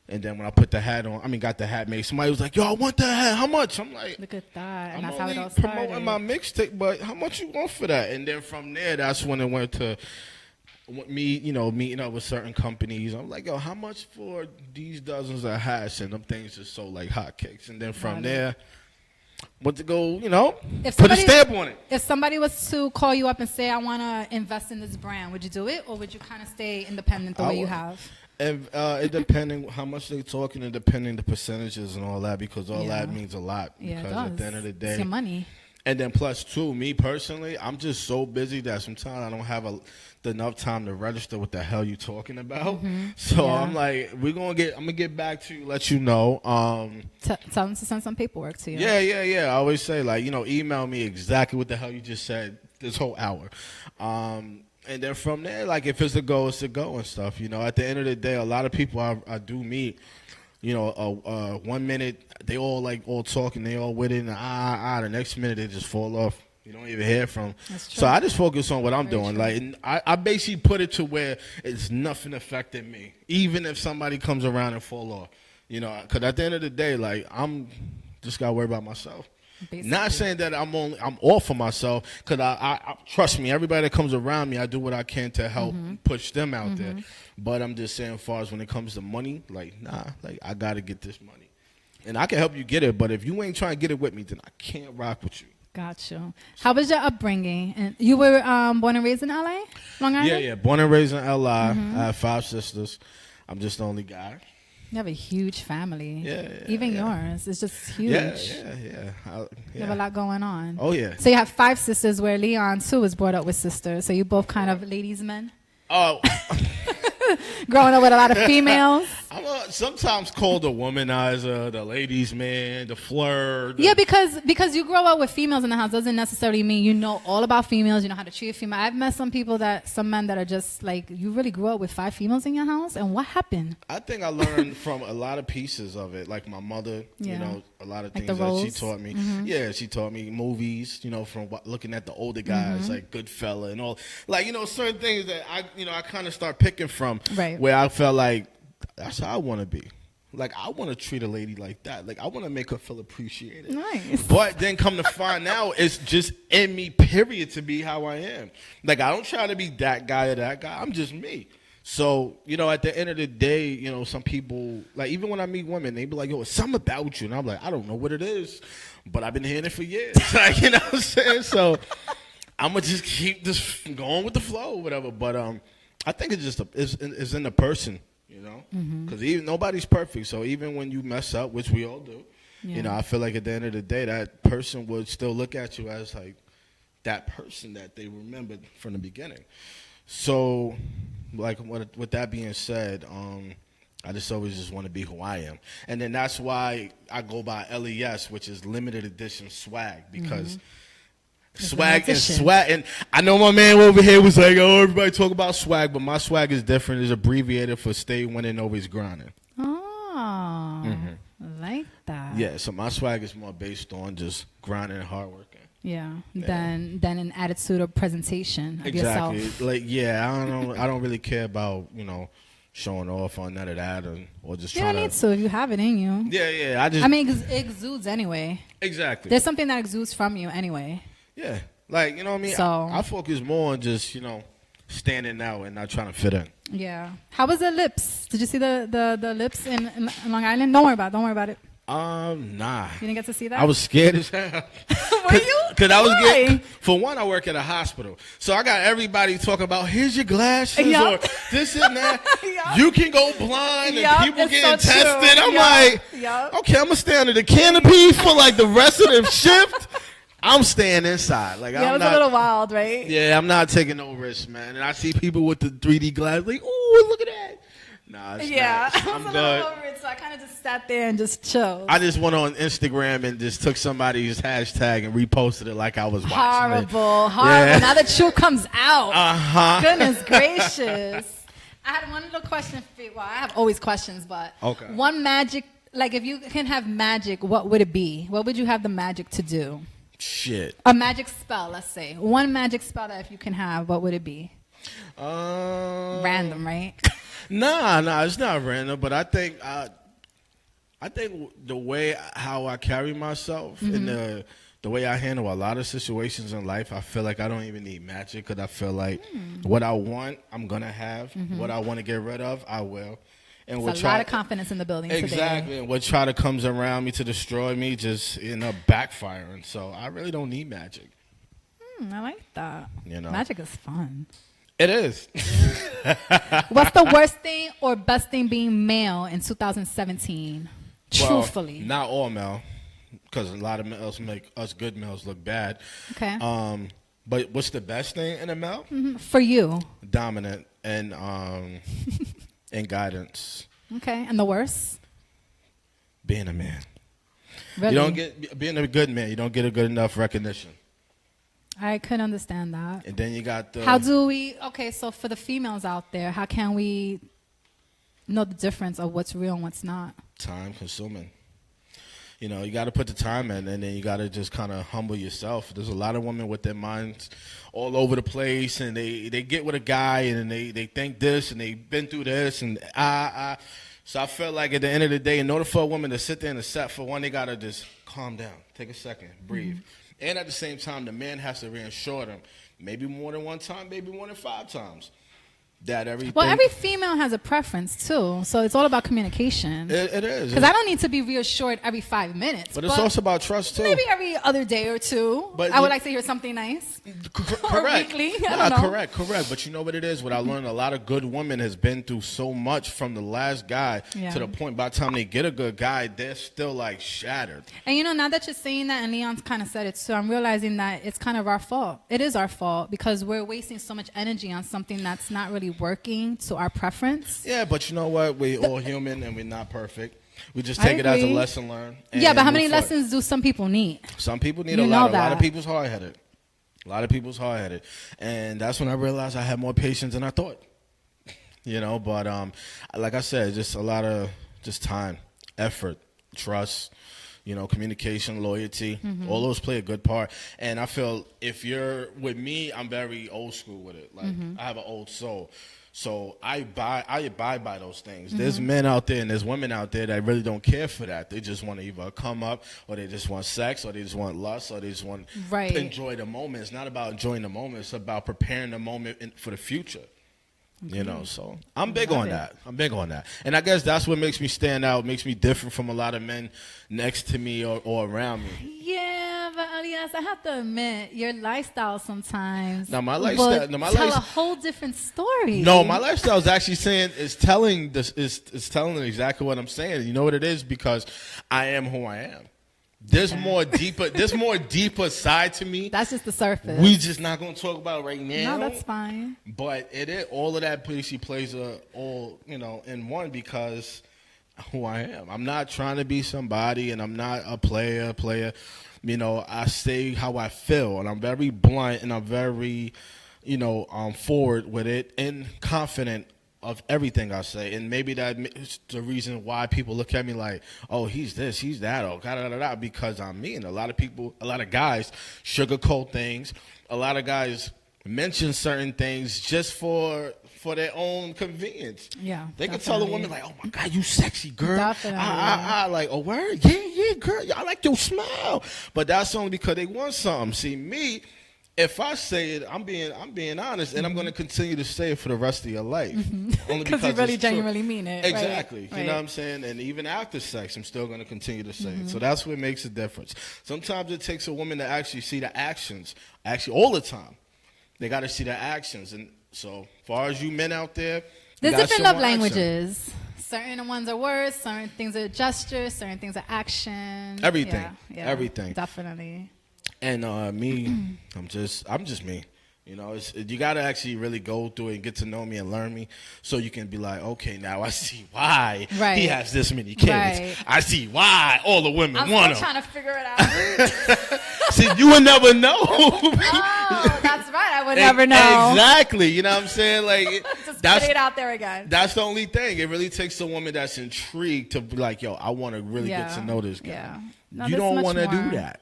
And then when I put the hat on, got the hat made, somebody was like, yo, I want that hat. How much? I'm like, look at that. And I'm that's how it all only started. promoting my mixtape, but how much you want for that? And then from there, that's when it went to me, meeting up with certain companies. I'm like, yo, how much for these dozens of hats? And them things just sold like hotcakes. And then from there, went to go, put a stamp on it. If somebody was to call you up and say, I want to invest in this brand, would you do it? Or would you kind of stay independent the way you have? It depending how much they're talking and depending the percentages and all that, because all that means a lot. Yeah, because it does. at the end of the day, it's your money. And then plus two, me personally, I'm just so busy that sometimes I don't have enough time to register what the hell you talking about. So I'm like, I'm gonna get back to you, let you know. Tell them to send some paperwork to you. Yeah. I always say, like, email me exactly what the hell you just said this whole hour. And then from there, like, if it's a go, it's a go and stuff. At the end of the day, a lot of people I do meet, 1 minute they all talking, they all with it, and the next minute they just fall off. You don't even hear from them. That's true. So I just focus on what I'm doing. True. Like, and I basically put it to where it's nothing affecting me, even if somebody comes around and fall off. Because at the end of the day, like, I'm just gotta worry about myself. Basically. Not saying that I'm all for myself, because I trust me, everybody that comes around me, I do what I can to help push them out there. But I'm just saying, as far as when it comes to money, like, nah, like, I gotta get this money, and I can help you get it. But if you ain't trying to get it with me, then I can't rock with you. Got you. How was your upbringing? And you were born and raised in LA, Long Island? Yeah. Born and raised in LA. I have 5 sisters. I'm just the only guy. You have a huge family. Yeah. Even yours. It's just huge. Yeah. You have a lot going on. Oh, yeah. So you have 5 sisters, where Leon, too, was brought up with sisters. So you both kind of ladies' men? Oh. Growing up with a lot of females. I'm sometimes called the womanizer, the ladies' man, the flirt. Yeah, because you grow up with females in the house doesn't necessarily mean you know all about females. You know how to treat a female. I've met some men that are just like, you really grew up with 5 females in your house, and what happened? I think I learned from a lot of pieces of it, like my mother. A lot of things that she taught me. Yeah, she taught me movies. From looking at the older guys, like Goodfella and all. Like, certain things that I kind of start picking from. Right. Where I felt like that's how I want to be. Like, I want to treat a lady like that. Like, I want to make her feel appreciated. Nice. But then come to find out, it's just in me, period, to be how I am. Like, I don't try to be that guy or that guy. I'm just me. So, at the end of the day, some people, like, even when I meet women, they be like, yo, it's something about you. And I'm like, I don't know what it is, but I've been hearing it for years. Like, you know what I'm saying? So I'm going to just keep this going with the flow or whatever. But, I think it's just it's in the person, you know, because even nobody's perfect. So even when you mess up, which we all do, you know, I feel like at the end of the day, that person would still look at you as like that person that they remembered from the beginning. So, like with that being said, I just always just want to be who I am, and then that's why I go by L.E.S, which is limited edition swag, because. Swag and swag, and I know my man over here was like, "Oh, everybody talk about swag," but my swag is different. It's abbreviated for stay winning, always grinding. Oh, I like that. Yeah, so my swag is more based on just grinding and hard working. Yeah, than an attitude or presentation of Exactly. yourself. Like, yeah, I don't really care about showing off on none of that or just You trying don't need to if you have it in you. Yeah, I mean, it exudes anyway. Exactly. There's something that exudes from you anyway. Yeah, like, you know what I mean? So, I focus more on just, standing out and not trying to fit in. Yeah. How was the lips? Did you see the lips in Long Island? Don't worry about it. Nah. You didn't get to see that? I was scared as hell. Were you? Because I was Why? getting, for one, I work at a hospital. So I got everybody talking about, here's your glasses Yup. or this and that. Yup. You can go blind Yup, and people it's getting so true. tested. I'm Yup. like, Yup. okay, I'm going to stay under the canopy for like the rest of the shift. I'm staying inside. Like, Yeah, I'm it was not, a little wild, right? Yeah, I'm not taking no risks, man. And I see people with the 3D glasses like, ooh, look at that. Nah, it's Yeah. not. I I'm was a good. little over it, so I kind of just sat there and just chilled. I just went on Instagram and just took somebody's hashtag and reposted it like I was watching it. Horrible. Yeah. Now the truth comes out. Uh-huh. Goodness gracious. I had one little question for you. Well, I have always questions, but Okay. one magic, like if you can have magic, what would it be? What would you have the magic to do? Shit. A magic spell, let's say. One magic spell that if you can have, what would it be? Random, right? Nah, it's not random. But I think the way how I carry myself and the way I handle a lot of situations in life, I feel like I don't even need magic because I feel like what I want, I'm gonna have. What I want to get rid of, I will. And There's a lot of confidence in the building exactly. today. And what try to comes around me to destroy me just end up backfiring. So I really don't need magic. I like that. You know. Magic is fun. It is. What's the worst thing or best thing being male in 2017? Truthfully. Well, not all male, because a lot of males make us good males look bad. Okay. But what's the best thing in a male? For you. Dominant and and guidance. Okay. And the worst? Being a man. Really? You don't get being a good man. You don't get a good enough recognition. I couldn't understand that. And then you got the. How do we? Okay, so for the females out there, how can we know the difference of what's real and what's not? Time consuming. You know, you got to put the time in, and then you got to just kind of humble yourself. There's a lot of women with their minds all over the place, and they get with a guy, and they think this, and they've been through this, and So I felt like at the end of the day, in order for a woman to sit there and accept, for one, they got to just calm down, take a second, breathe. And at the same time, the man has to reassure them, maybe more than one time, maybe more than 5 times, that everything. Well, every female has a preference too, so it's all about communication. It is. Because I don't need to be reassured every 5 minutes. But it's also about trust too. Maybe every other day or two. But I would like to hear something nice. Or Correct. weekly. I don't know. Correct. But you know what it is? What I learned, a lot of good women has been through so much from the last guy to the point by the time they get a good guy, they're still like shattered. And you know, now that you're saying that, and Leon's kind of said it too, I'm realizing that it's kind of our fault. It is our fault because we're wasting so much energy on something that's not really working to our preference. Yeah, but you know what? We're all human and we're not perfect. We just take it as a lesson learned. Yeah, but how many lessons do some people need? Some people need You a know lot. A that. lot of people's hard-headed. And that's when I realized I had more patience than I thought. You know, but like I said, just a lot of just time, effort, trust, you know, communication, loyalty. All those play a good part. And I feel if you're with me, I'm very old school with it. Like I have an old soul. So I abide by those things. There's men out there and there's women out there that really don't care for that. They just want to either come up, or they just want sex, or they just want lust, or they just want to enjoy the moment. It's not about enjoying the moment. It's about preparing the moment for the future. Okay. You know, so I'm big on that. And I guess that's what makes me stand out, makes me different from a lot of men next to me or around me. Yeah, but L.E.S, I have to admit, your lifestyle sometimes. Now, my lifestyle- no, my tell life- a whole different story. No, my lifestyle is actually saying is telling exactly what I'm saying. You know what it is? Because I am who I am. There's more deeper side to me. That's just the surface. We just not gonna talk about right now. No, that's fine. But it is all of that basically plays all in one because who I am. I'm not trying to be somebody, and I'm not a player. I say how I feel, and I'm very blunt, and I'm very forward with it and confident of everything I say. And maybe that's the reason why people look at me like, oh, he's this, he's that, oh, da-da-da-da, because I'm me. And a lot of guys sugarcoat things. A lot of guys mention certain things just for their own convenience. Yeah, they can tell a woman like, oh my God, you sexy girl. Definitely. Like, oh word, yeah, girl, I like your smile. But that's only because they want something. See me. If I say it, I'm being honest, and I'm going to continue to say it for the rest of your life. Only because you really it's true. genuinely mean it. Exactly. Right. You know what I'm saying? And even after sex, I'm still going to continue to say it. So that's what makes a difference. Sometimes it takes a woman to actually see the actions. Actually, all the time, they got to see the actions. And so, as far as you men out there, there's different love languages. Action. Certain ones are words, certain things are gestures, certain things are action. Everything. Yeah, Everything. Definitely. And me, I'm just me. You got to actually really go through it and get to know me and learn me so you can be like, okay, now I see why he has this many kids. Right. I see why all the women want him. I'm still trying to figure it out. See, you would never know. Oh, that's right. I would never know. Exactly. You know what I'm saying? Like, Just put it out there again. That's the only thing. It really takes a woman that's intrigued to be like, yo, I want to really get to know this guy. Yeah. No, you don't want to do that.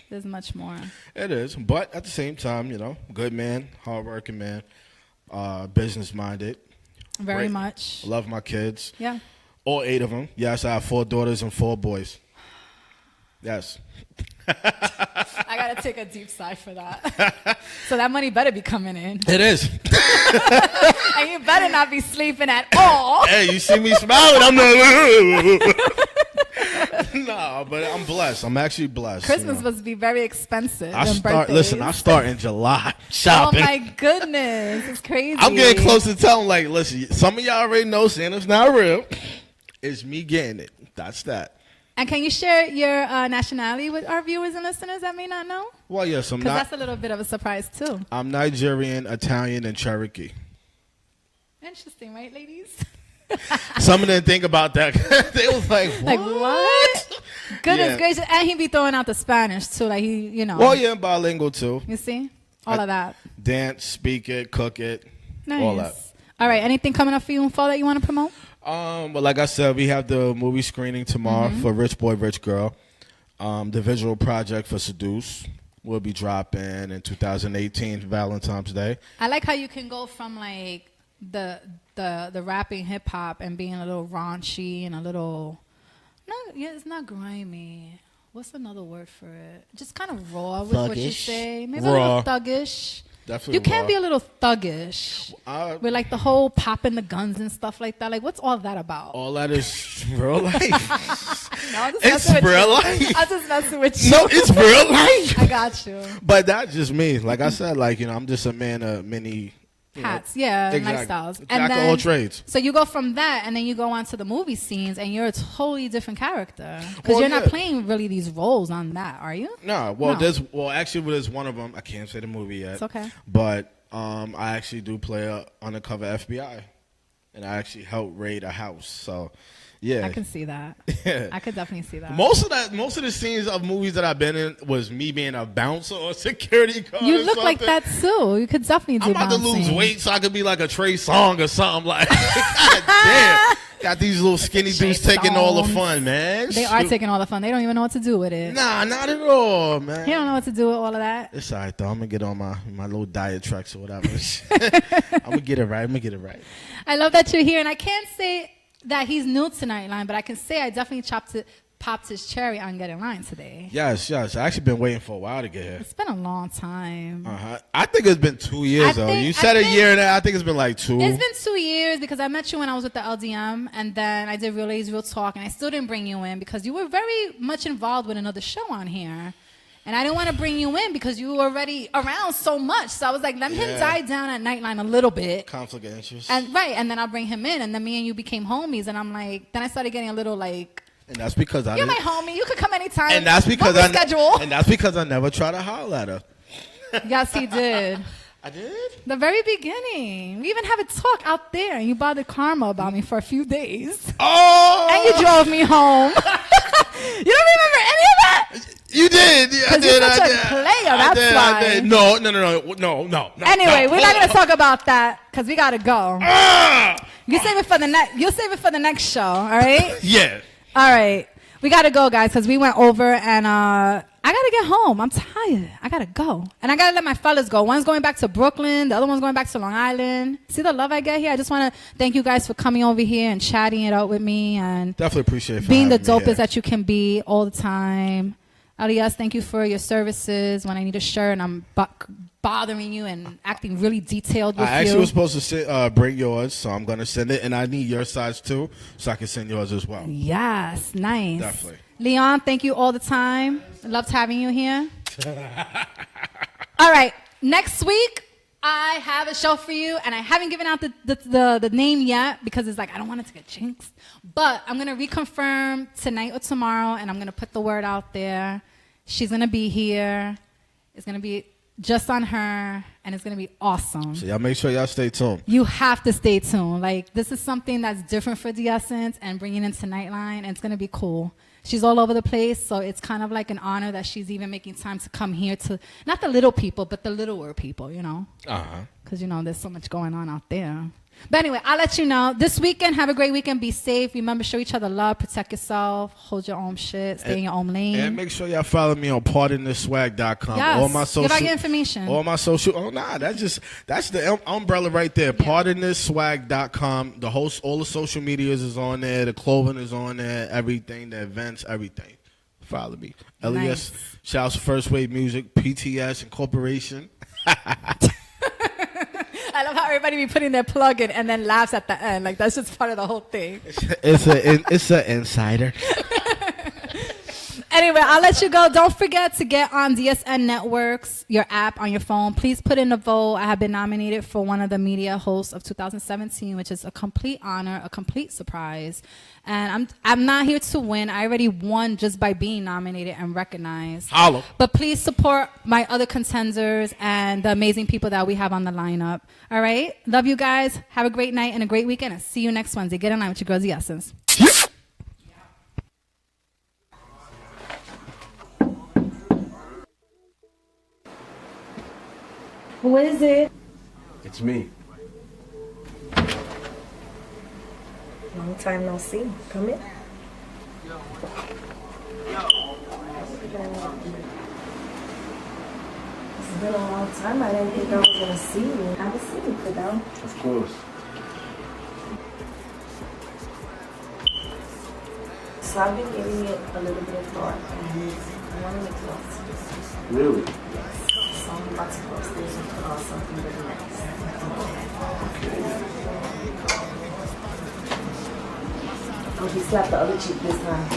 There's much more. It is. But at the same time, good man, hardworking man, business-minded. Very much. Love my kids. Yeah. All 8 of them. Yes, I have 4 daughters and 4 boys. Yes. I got to take a deep sigh for that. So that money better be coming in. It is. And you better not be sleeping at all. Hey, you see me smiling, I'm like... No, but I'm blessed. I'm actually blessed. Christmas must be very expensive. I start in July shopping. Oh my goodness, it's crazy. I'm getting close to telling, like, listen, some of y'all already know Santa's not real. It's me getting it. That's that. And can you share your nationality with our viewers and listeners that may not know? Well, yes, because that's a little bit of a surprise too. I'm Nigerian, Italian, and Cherokee. Interesting, right, ladies? Some of them think about that. They was like, what? Like, what? Goodness gracious. And he be throwing out the Spanish, too. Like, Well, yeah, bilingual, too. You see? All of that. Dance, speak it, cook it. Nice. All that. All right. Anything coming up for you in fall that you want to promote? Well, like I said, we have the movie screening tomorrow for Rich Boy, Rich Girl. The visual project for Seduce will be dropping in 2018, Valentine's Day. I like how you can go from, like, the rapping hip hop and being a little raunchy and a little it's not grimy. What's another word for it? Just kind of raw with what you say. Maybe raw. A little thuggish. Definitely you can raw. be a little thuggish with like the whole popping the guns and stuff like that. Like, what's all that about? All that is real life. No, it's real life. I'm just messing with you. No, it's real life. I got you. But that's just me. Like I said, like, I'm just a man of many hats, exactly. Lifestyles. Jack of all trades. So you go from that, and then you go on to the movie scenes, and you're a totally different character because you're not playing really these roles on that, are you? No. Well, actually, there's one of them. I can't say the movie yet. It's okay. But I actually do play a undercover FBI, and I actually help raid a house. So. Yeah, I can see that. I could definitely see that. Most of the scenes of movies that I've been in was me being a bouncer or security guard. You look like that too. You could definitely do. I'm about to lose weight so I could be like a Trey Songz or something. Like, God damn, got these little skinny dudes taking all the fun, man. They are taking all the fun. They don't even know what to do with it. Nah, not at all, man. You don't know what to do with all of that. It's all right though. I'm gonna get on my little diet tracks or whatever. I'm gonna get it right. I love that you're here, and I can't say that he's new to NitelineTv, but I can say I definitely popped his cherry on GetInLine today. Yes. I actually been waiting for a while to get here. It's been a long time. I think it's been 2 years though. You said a year and I think it's been like 2. It's been 2 years because I met you when I was with the LDM, and then I did Real Talk, and I still didn't bring you in because you were very much involved with another show on here. And I didn't want to bring you in because you were already around so much. So I was like, let him die down at Nightline a little bit. Conflict of interest. And then I'll bring him in. And then me and you became homies. And I'm like, then I started getting a little like, and that's because you're my homie. You could come anytime. And that's because and that's because I never tried to holler at her. Yes, he did. I did? The very beginning. We even have a talk out there, and you bothered Karma about me for a few days. Oh! And you drove me home. You don't remember any of that? You did. Yeah, I did. You're such a player, that's why. I did. No. Anyway, we're not going to talk about that because we got to go. You save it for the next. You'll save it for the next show, all right? Yeah. All right. We got to go, guys, because we went over, and I got to get home. I'm tired. I got to go. And I got to let my fellas go. One's going back to Brooklyn. The other one's going back to Long Island. See the love I get here? I just want to thank you guys for coming over here and chatting it out with me. And definitely appreciate it. Being the dopest that you can be all the time. L.E.S, thank you for your services when I need a shirt and I'm bothering you and acting really detailed with you. I actually was supposed to bring yours, so I'm going to send it. And I need your size, too, so I can send yours as well. Yes, nice. Definitely. Leon, thank you all the time. I loved having you here. All right, next week, I have a show for you, and I haven't given out the name yet because it's like I don't want it to get jinxed. But I'm going to reconfirm tonight or tomorrow, and I'm going to put the word out there. She's going to be here. It's going to be just on her, and it's going to be awesome. So y'all make sure y'all stay tuned. You have to stay tuned. Like, this is something that's different for The Essence and bringing into Nightline, and it's going to be cool. She's all over the place, so it's kind of like an honor that she's even making time to come here to, not the little people, but the littler people, you know? Uh-huh. Because, you know, there's so much going on out there. But anyway, I'll let you know. This weekend, have a great weekend. Be safe. Remember, show each other love. Protect yourself. Hold your own shit. Stay in your own lane. And make sure y'all follow me on PardonThisSwag.com. Yes. All my social, give out your information. All my social. Oh, nah. That's the umbrella right there. Yeah. PardonThisSwag.com. All the social medias is on there. The clothing is on there. Everything. The events. Everything. Follow me. Nice. L.E.S. Shouts First Wave Music. P.T.S. Incorporation. I love how everybody be putting their plug in and then laughs at the end. Like, that's just part of the whole thing. It's an insider. Anyway, I'll let you go. Don't forget to get on DSN Networks, your app on your phone. Please put in a vote. I have been nominated for one of the media hosts of 2017, which is a complete honor, a complete surprise. And I'm not here to win. I already won just by being nominated and recognized. Holla. But please support my other contenders and the amazing people that we have on the lineup. All right? Love you guys. Have a great night and a great weekend. And see you next Wednesday. Get in line with your girls, The Essence. Who is it? It's me. Long time no see. Come in. It's been a long time. I didn't think I was going to see you. Have a seat. Sit down. Of course. So I've been giving it a little bit of thought. I want to make love. Really? So I'm about to go upstairs and put on something really nice. Oh, he slapped the other cheek this time.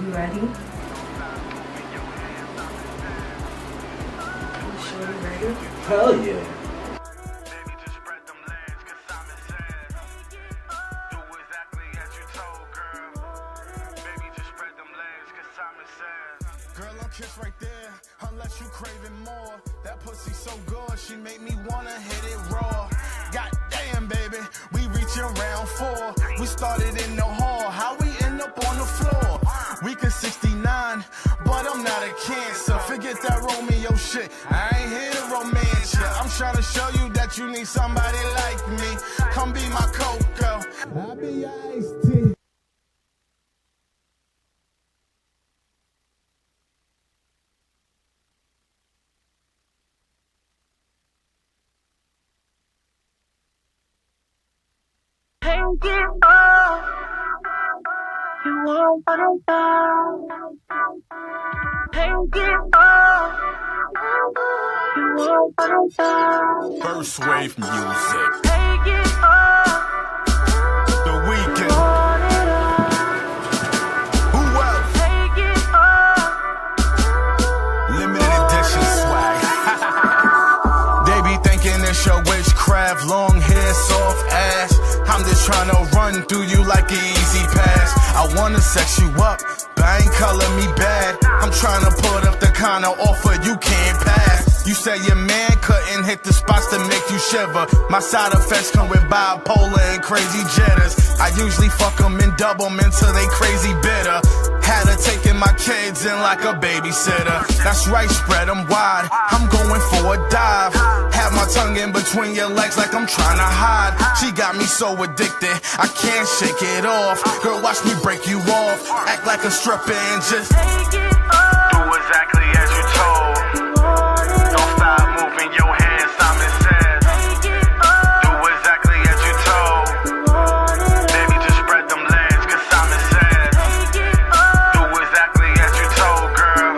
You ready? You sure you ready? Hell yeah. Girl, I'm kissed right there, unless you craving more. That pussy so good, she make me wanna hit it raw. Goddamn, baby, we reaching round 4. We started in the hall, how we end up on the floor? We could 69, but I'm not a cancer. Forget that Romeo shit, I ain't here to romance ya. I'm trying to show you that you need somebody like me. Come be my Coco. I'll be your iced tea. Take it all. You won't find out. Take it all. You won't find out. First wave music. Take it all. The Weeknd. Who else? Take it all. Limited edition swag. They be thinking it's your witchcraft, long hair, soft ass. I'm just trying to run through you like an easy pass. I wanna sex you up, but I ain't color me bad. I'm trying to put up the kind of offer you can't pass. You say your man couldn't hit the spots to make you shiver. My side effects come with bipolar and crazy jitters. I usually fuck them and double them until they crazy bitter. Had her taking my kids in like a babysitter. That's right, spread them wide. I'm going for a dive. Have my tongue in between your legs like I'm trying to hide. She got me so addicted, I can't shake it off. Girl, watch me break you off. Act like a stripper and just Take it all. do exactly as you told. Don't stop moving your hands, Simon says. Take it all. Do exactly as you told. Baby, just spread them legs, cause Simon says. Take it all. Do exactly as you told, girl.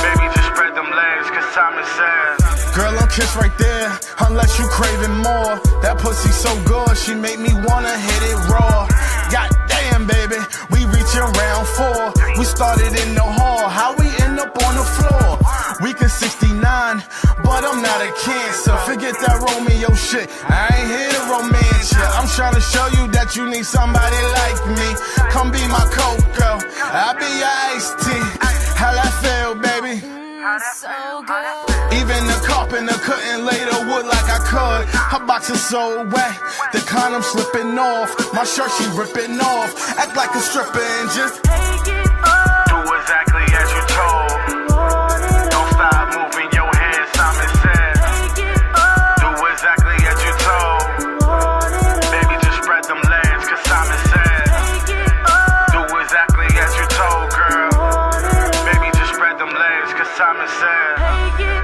Baby, just spread them legs, cause Simon says. Girl, I'm kissed right there, unless you craving more. That pussy so good, she make me wanna hit it raw. Goddamn, baby, we reaching round 4. We started in the hall, how we end up on the floor? We can 69, but I'm not a cancer. Forget that Romeo shit, I ain't here to romance ya. I'm trying to show you that you need somebody like me. Come be my cocoa, I'll be your iced tea. How that feel, baby? So good. Even the carpenter couldn't lay the wood like I could. Her box is so wet, the condom slipping off. My shirt she ripping off. Act like a stripper and just Take it all. do exactly as you told. Don't stop moving your hands, Simon says. Take it all. Do exactly as you told. Baby, just spread them legs, cause Simon says. Take it all. Do exactly as you told, girl. Baby, just spread them legs, cause Simon says. Take it